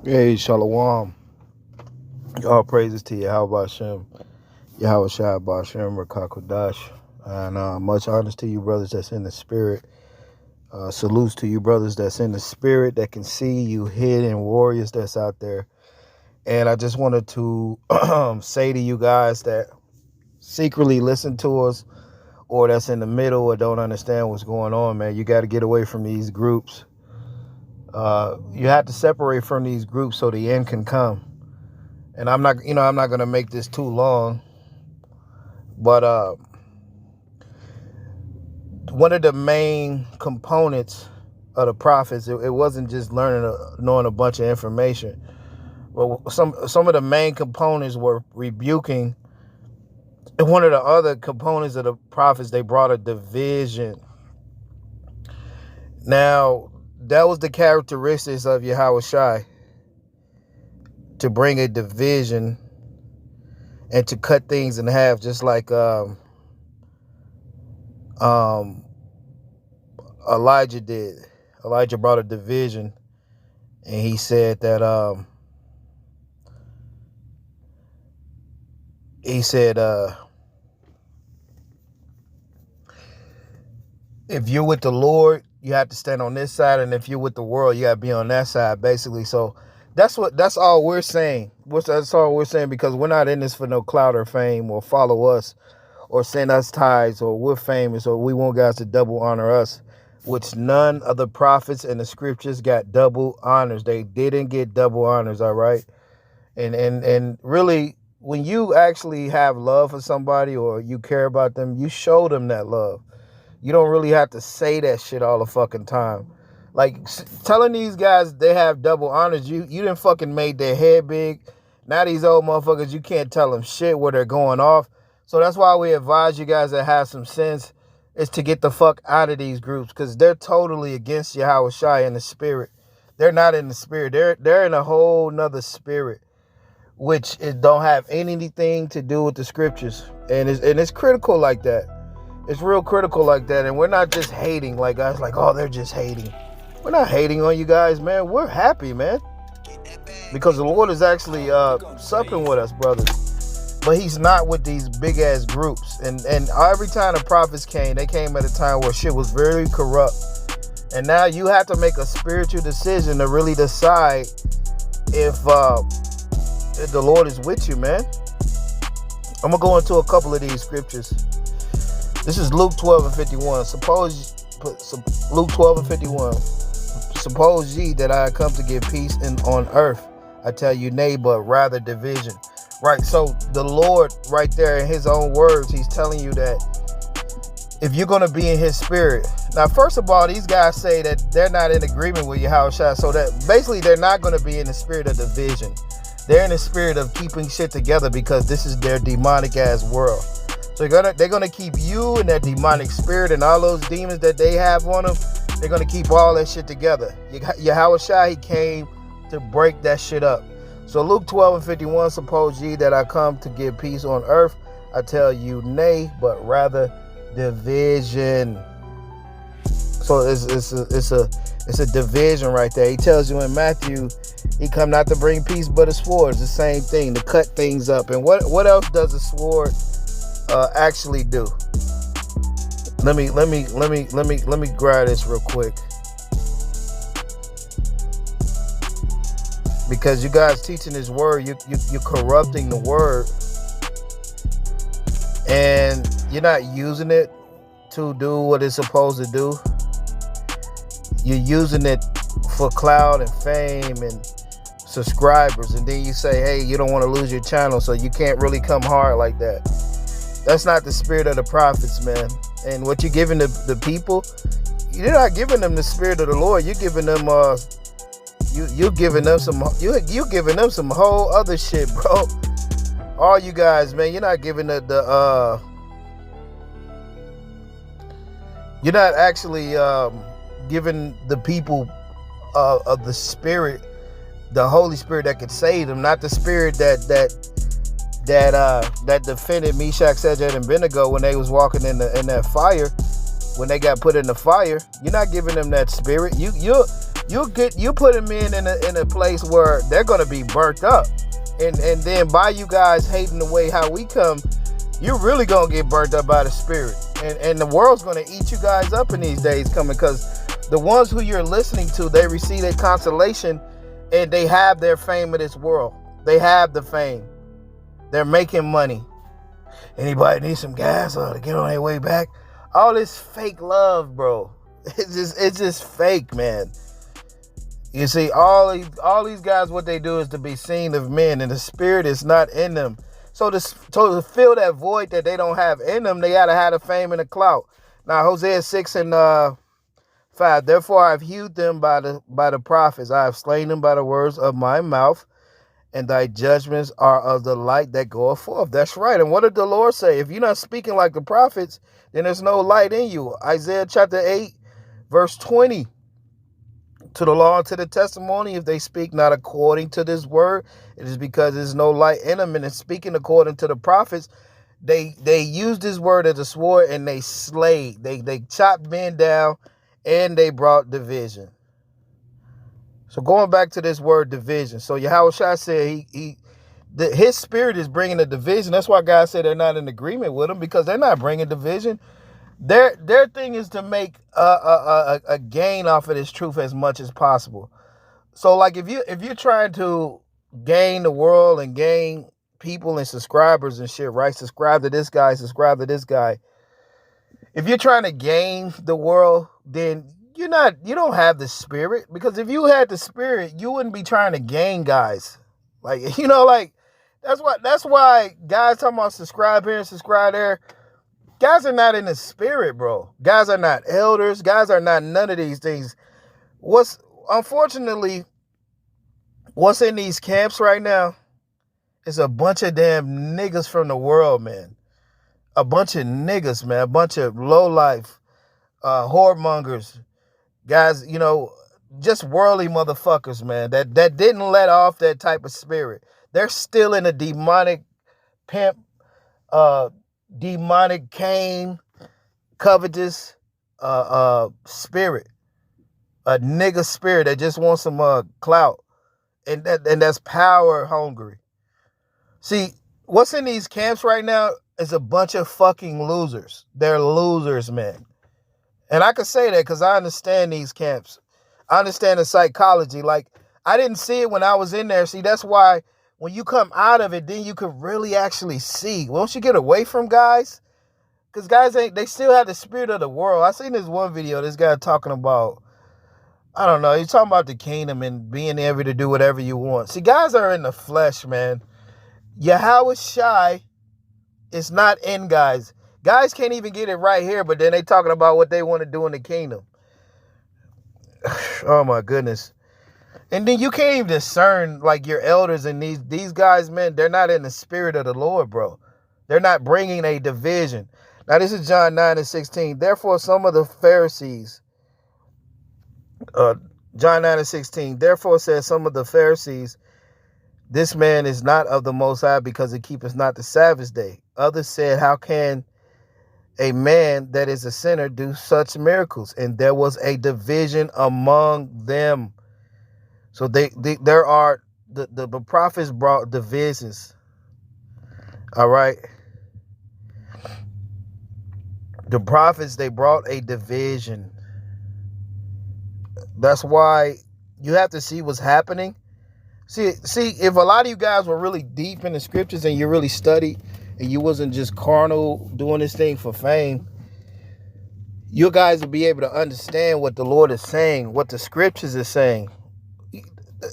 Hey, Shalom. All praises to Yahweh Hashem, Yahweh Shai Bashem, Rakakodash. And much honors to you, brothers that's in the spirit. Salutes to you, brothers that's in the spirit that can see you hidden warriors that's out there. And I just wanted to say to you guys that secretly listen to us or that's in the middle or don't understand what's going on, man, you got to get away from these groups. You have to separate from these groups so the end can come. And I'm not going to make this too long, but one of the main components of the prophets, it wasn't just knowing a bunch of information, but some of the main components were rebuking. And one of the other components of the prophets, they brought a division. Now, that was the characteristics of Yahweh Shai, to bring a division and to cut things in half, just like Elijah did. Elijah brought a division, and he said that if you're with the Lord, you have to stand on this side, and if you're with the world, you got to be on that side, basically. So that's all we're saying. That's all we're saying, because we're not in this for no clout or fame or follow us or send us tithes or we're famous or we want guys to double honor us, which none of the prophets in the scriptures got double honors. They didn't get double honors, all right? And really, when you actually have love for somebody or you care about them, you show them that love. You don't really have to say that shit all the fucking time. Like, telling these guys they have double honors, you didn't fucking made their head big. Now these old motherfuckers, you can't tell them shit where they're going off. So that's why we advise you guys that have some sense is to get the fuck out of these groups, because they're totally against Yahweh Shai in the spirit. They're not in the spirit. They're in a whole nother spirit, which it don't have anything to do with the scriptures. And it's critical like that. It's real critical like that. And we're not just hating like guys like, oh, they're just hating. We're not hating on you guys, man. We're happy, man. Because the Lord is actually supping with us, brothers. But he's not with these big ass groups. And every time the prophets came, they came at a time where shit was very corrupt. And now you have to make a spiritual decision to really decide if the Lord is with you, man. I'm going to go into a couple of these scriptures. This is Luke 12 and 51. Luke 12 and 51. Suppose ye that I come to give peace on earth. I tell you, nay, but rather division. Right, so the Lord right there in his own words, he's telling you that if you're going to be in his spirit. Now, first of all, these guys say that they're not in agreement with Yahweh Shai. So that basically they're not going to be in the spirit of division. They're in the spirit of keeping shit together because this is their demonic ass world. So they're gonna keep you and that demonic spirit and all those demons that they have on them. They're gonna keep all that shit together. Yahweh Shai, he came to break that shit up. So Luke 12 and 51, suppose ye that I come to give peace on earth. I tell you, nay, but rather division. So it's a division right there. He tells you in Matthew, he come not to bring peace but a sword. It's the same thing, to cut things up. And what else does a sword actually do? Let me grab this real quick, because you guys teaching this word, you're corrupting the word, and you're not using it to do what it's supposed to do. You're using it for clout and fame and subscribers, and then you say, hey, you don't want to lose your channel, so you can't really come hard like that. That's not the spirit of the prophets, man. And what you're giving the people, you're not giving them the spirit of the Lord. You're giving them you're giving them some whole other shit, bro. All you guys, man, you're not giving you're not actually giving the people of the spirit, the Holy Spirit that could save them, not the spirit that defended Meshach, Shadrach, and Abednego when they was walking in that fire, when they got put in the fire. You're not giving them that spirit. You put them in a place where they're gonna be burnt up, and then by you guys hating the way how we come, you're really gonna get burnt up by the spirit, and the world's gonna eat you guys up in these days coming, because the ones who you're listening to, they receive their consolation, and they have their fame in this world. They have the fame. They're making money. Anybody need some gas to get on their way back? All this fake love, bro. It's just fake, man. You see, all these guys, what they do is to be seen of men, and the spirit is not in them. So to fill that void that they don't have in them, they gotta have the fame and the clout. Now, Hosea 6 and 5. Therefore I have hewed them by the prophets. I have slain them by the words of my mouth, and thy judgments are of the light that goeth forth. That's right. And what did the Lord say? If you're not speaking like the prophets, then there's no light in you. Isaiah chapter 8, verse 20. To the law and to the testimony, if they speak not according to this word, it is because there's no light in them. And in speaking according to the prophets, they used this word as a sword, and they slayed. They chopped men down, and they brought division. So going back to this word division. So Yahushua said his spirit is bringing the division. That's why God said they're not in agreement with him, because they're not bringing division. Their thing is to make a gain off of this truth as much as possible. So like if you're trying to gain the world and gain people and subscribers and shit, right? Subscribe to this guy, subscribe to this guy. If you're trying to gain the world, then you don't have the spirit, because if you had the spirit, you wouldn't be trying to gain guys. Like, like that's why guys talking about subscribe here and subscribe there. Guys are not in the spirit, bro. Guys are not elders. Guys are not none of these things. Unfortunately, what's in these camps right now is a bunch of damn niggas from the world, man. A bunch of niggas, man. A bunch of lowlife, whoremongers. Guys, just worldly motherfuckers, man. That didn't let off that type of spirit. They're still in a demonic pimp, demonic Cain, covetous spirit, a nigga spirit that just wants some clout, and that's power hungry. See, what's in these camps right now is a bunch of fucking losers. They're losers, man. And I can say that because I understand these camps. I understand the psychology. Like, I didn't see it when I was in there. See, that's why when you come out of it, then you could really actually see. Once you get away from guys, because guys they still have the spirit of the world. I seen this one video, this guy talking about, I don't know, he's talking about the kingdom and being able to do whatever you want. See, guys are in the flesh, man. Yahushua is not in guys. Guys can't even get it right here, but then they talking about what they want to do in the kingdom. Oh my goodness. And then you can't even discern like your elders and these guys, man, they're not in the spirit of the Lord, bro. They're not bringing a division. Now this is John 9 and 16. Therefore some of the Pharisees, John 9 and 16, therefore says some of the Pharisees, this man is not of the Most High, because he keepeth not the Sabbath day. Others said, how can a man that is a sinner do such miracles? And there was a division among them. So the prophets brought divisions. All right. The prophets, they brought a division. That's why you have to see what's happening. See, if a lot of you guys were really deep in the scriptures and you really studied and you wasn't just carnal doing this thing for fame, you guys would be able to understand what the Lord is saying, what the scriptures is saying.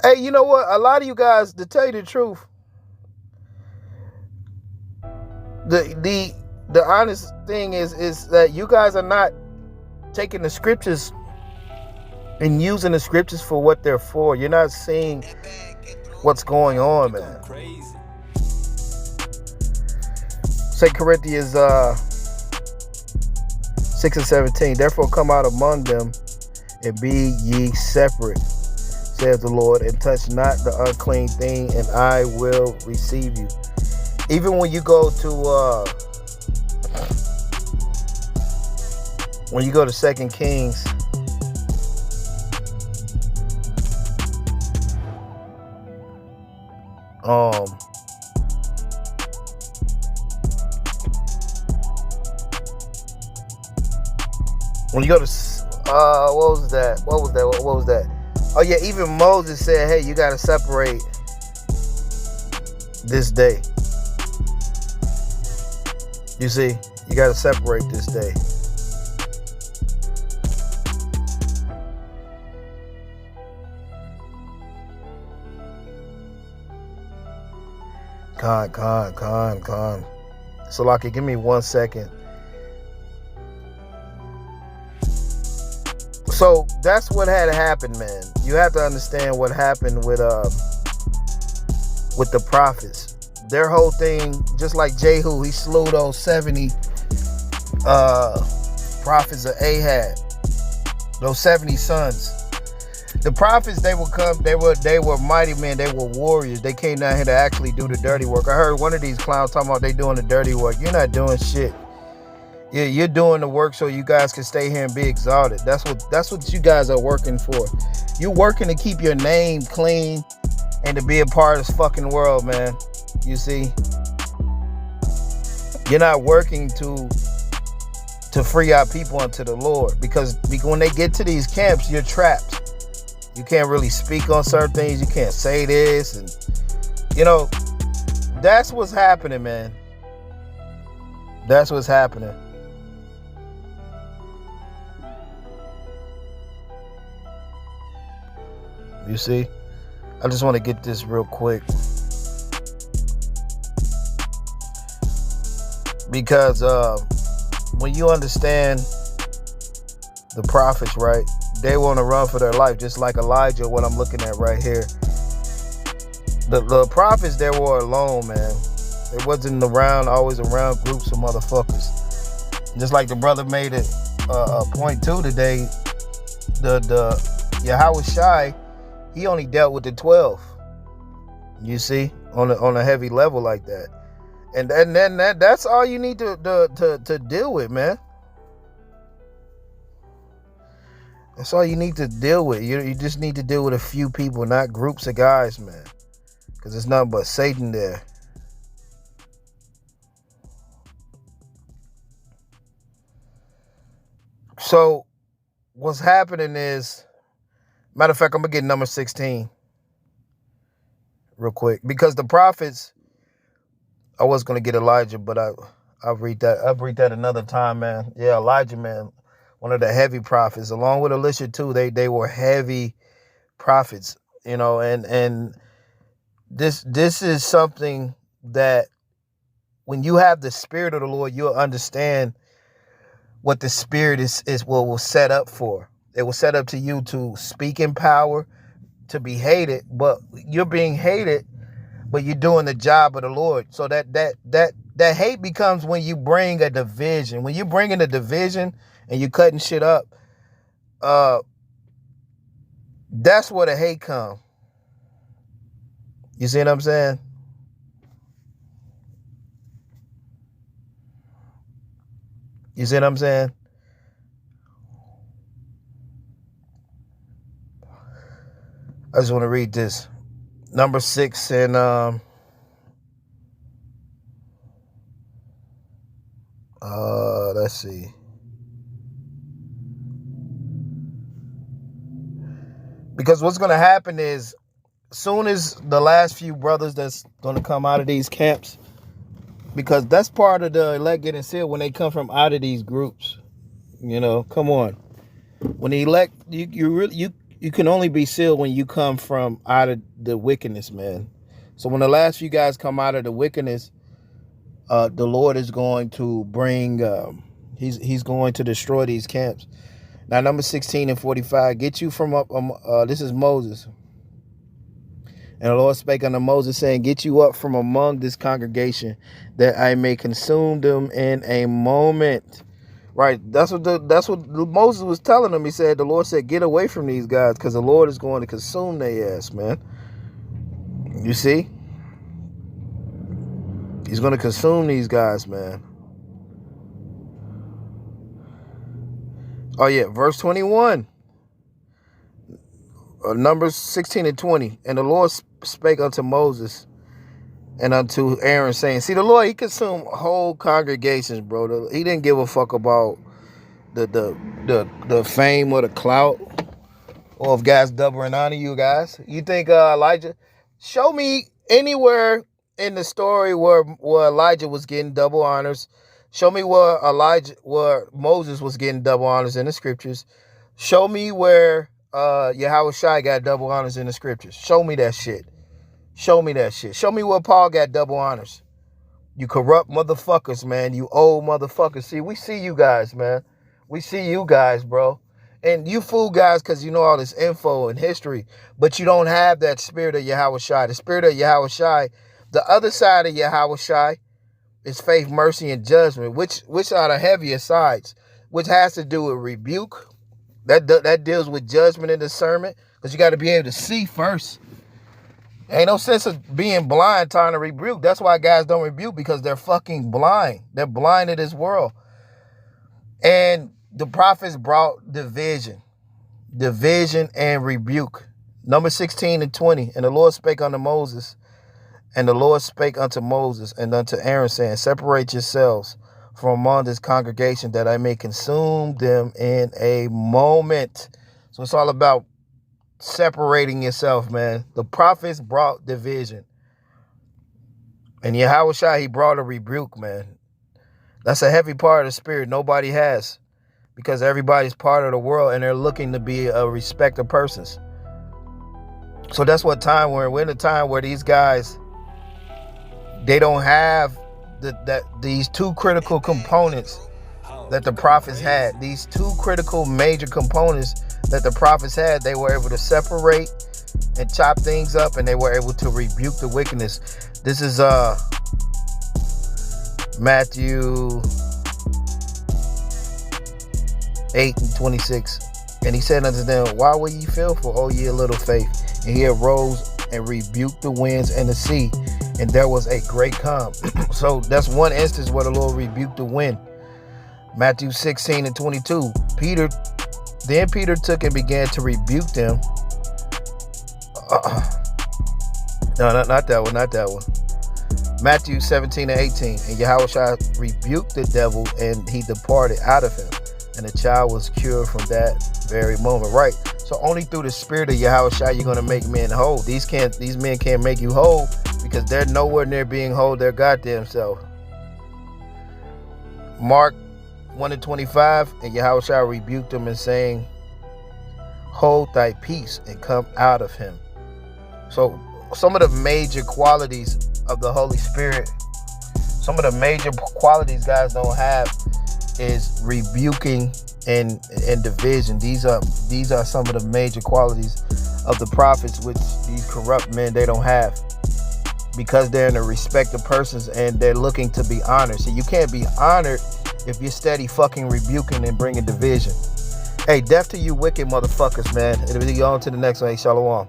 Hey, you know what? A lot of you guys, to tell you the truth, the honest thing is that you guys are not taking the scriptures and using the scriptures for what they're for. You're not seeing what's going on, man. 2 Corinthians 6 and 17. Therefore come out among them and be ye separate, saith the Lord, and touch not the unclean thing, and I will receive you. Even when you go to 2 Kings Um, when you go to what was that? What was that? What was that? Oh yeah, even Moses said, "Hey, you got to separate this day." You see, you got to separate this day. Con. So, Lucky, give me 1 second. So that's what had happened, man. You have to understand what happened with the prophets. Their whole thing, just like Jehu, he slew those 70 prophets of Ahab, those 70 sons. The prophets, they would come, they were mighty men, they were warriors. They came down here to actually do the dirty work. I heard one of these clowns talking about they doing the dirty work. You're not doing shit. You're doing the work so you guys can stay here and be exalted. That's what you guys are working for. You're working to keep your name clean and to be a part of this fucking world, man. You see? You're not working to free our people unto the Lord, because when they get to these camps, you're trapped. You can't really speak on certain things. You can't say this, and that's what's happening, man. That's what's happening. You see? I just want to get this real quick, because when you understand the prophets, right, they want to run for their life, just like Elijah, what I'm looking at right here. The prophets, they were alone, man. They wasn't always around groups of motherfuckers. Just like the brother made it a point too today, the Yahweh Shai, he only dealt with the 12. You see, on a heavy level like that, and then that's all you need to deal with, man. That's all you need to deal with. You just need to deal with a few people, not groups of guys, man. Because it's nothing but Satan there. So what's happening is, matter of fact, I'm going to get number 16 real quick. Because the prophets, I was going to get Elijah, but I'll read that another time, man. Yeah, Elijah, man. One of the heavy prophets, along with Elisha too. They were heavy prophets, and this is something that when you have the Spirit of the Lord, you'll understand what the Spirit is what will set up for. It will set up to you to speak in power, to be hated, but you're being hated, but you're doing the job of the Lord. So that hate becomes when you bring a division. When you bring in a division and you cutting shit up, that's where the hate come. You see what I'm saying? You see what I'm saying? I just want to read this. Number 6 and let's see. Because what's going to happen is, soon as the last few brothers that's going to come out of these camps, because that's part of the elect getting sealed when they come from out of these groups. Come on. When the elect, you can only be sealed when you come from out of the wickedness, man. So when the last few guys come out of the wickedness, the Lord is going to bring, he's going to destroy these camps. Now, number 16 and 45, get you from up, this is Moses. And the Lord spake unto Moses, saying, get you up from among this congregation, that I may consume them in a moment. Right, that's what Moses was telling them. He said, the Lord said, get away from these guys, because the Lord is going to consume their ass, man. You see? He's going to consume these guys, man. Oh yeah, verse 21. Numbers 16 and 20. And the Lord spake unto Moses, and unto Aaron, saying, see, the Lord, he consumed whole congregations, bro. He didn't give a fuck about the fame or the clout, or if guys double and honor you guys. You think Elijah? Show me anywhere in the story where Elijah was getting double honors. Show me where Moses was getting double honors in the scriptures. Show me where Yahweh Shai got double honors in the scriptures. Show me that shit. Show me that shit. Show me where Paul got double honors. You corrupt motherfuckers, man. You old motherfuckers. See, we see you guys, man. We see you guys, bro. And you fool guys because you know all this info and history, but you don't have that spirit of Yahweh Shai. The spirit of Yahweh Shai, the other side of Yahweh Shai is faith, mercy, and judgment, which are the heavier sides, which has to do with rebuke. That deals with judgment and discernment, because you got to be able to see first. Ain't no sense of being blind trying to rebuke. That's why guys don't rebuke, because they're fucking blind. They're blind to this world. And the prophets brought division and rebuke. Numbers 16 and 20. And the Lord spake unto Moses, and the Lord spake unto Moses and unto Aaron, saying, separate yourselves from among this congregation, that I may consume them in a moment. So it's all about separating yourself, man. The prophets brought division. And Yahweh Shai, he brought a rebuke, man. That's a heavy part of the spirit nobody has, because everybody's part of the world and they're looking to be a respect of persons. So that's what time we're in. A time where these guys, they don't have these two critical components that the prophets had. These two critical major components that the prophets had, they were able to separate and chop things up, and they were able to rebuke the wickedness. This is Matthew 8 and 26. And he said unto them, why were ye fearful, O ye little faith? And he arose and rebuked the winds and the sea, and there was a great calm. So that's one instance where the Lord rebuked the wind. Matthew 16 and 22. Then Peter took and began to rebuke them. No, not that one. Matthew 17 and 18. And Yahweh Shai rebuked the devil, and he departed out of him. And the child was cured from that very moment. Right. So only through the spirit of Yahweh Shai you're going to make men whole. These men can't make you whole, because they're nowhere near being whole their goddamn self. Mark 1 and 25. And Yahweh Shai rebuked them, and saying, hold thy peace and come out of him. So some of the major qualities of the Holy Spirit, some of the major qualities guys don't have, is rebuking and division. These are some of the major qualities of the prophets, which these corrupt men, they don't have, because they're in the respect of persons and they're looking to be honored. So you can't be honored if you're steady fucking rebuking and bringing division. Hey, death to you wicked motherfuckers, man. It'll be on to the next one. Hey, shalom.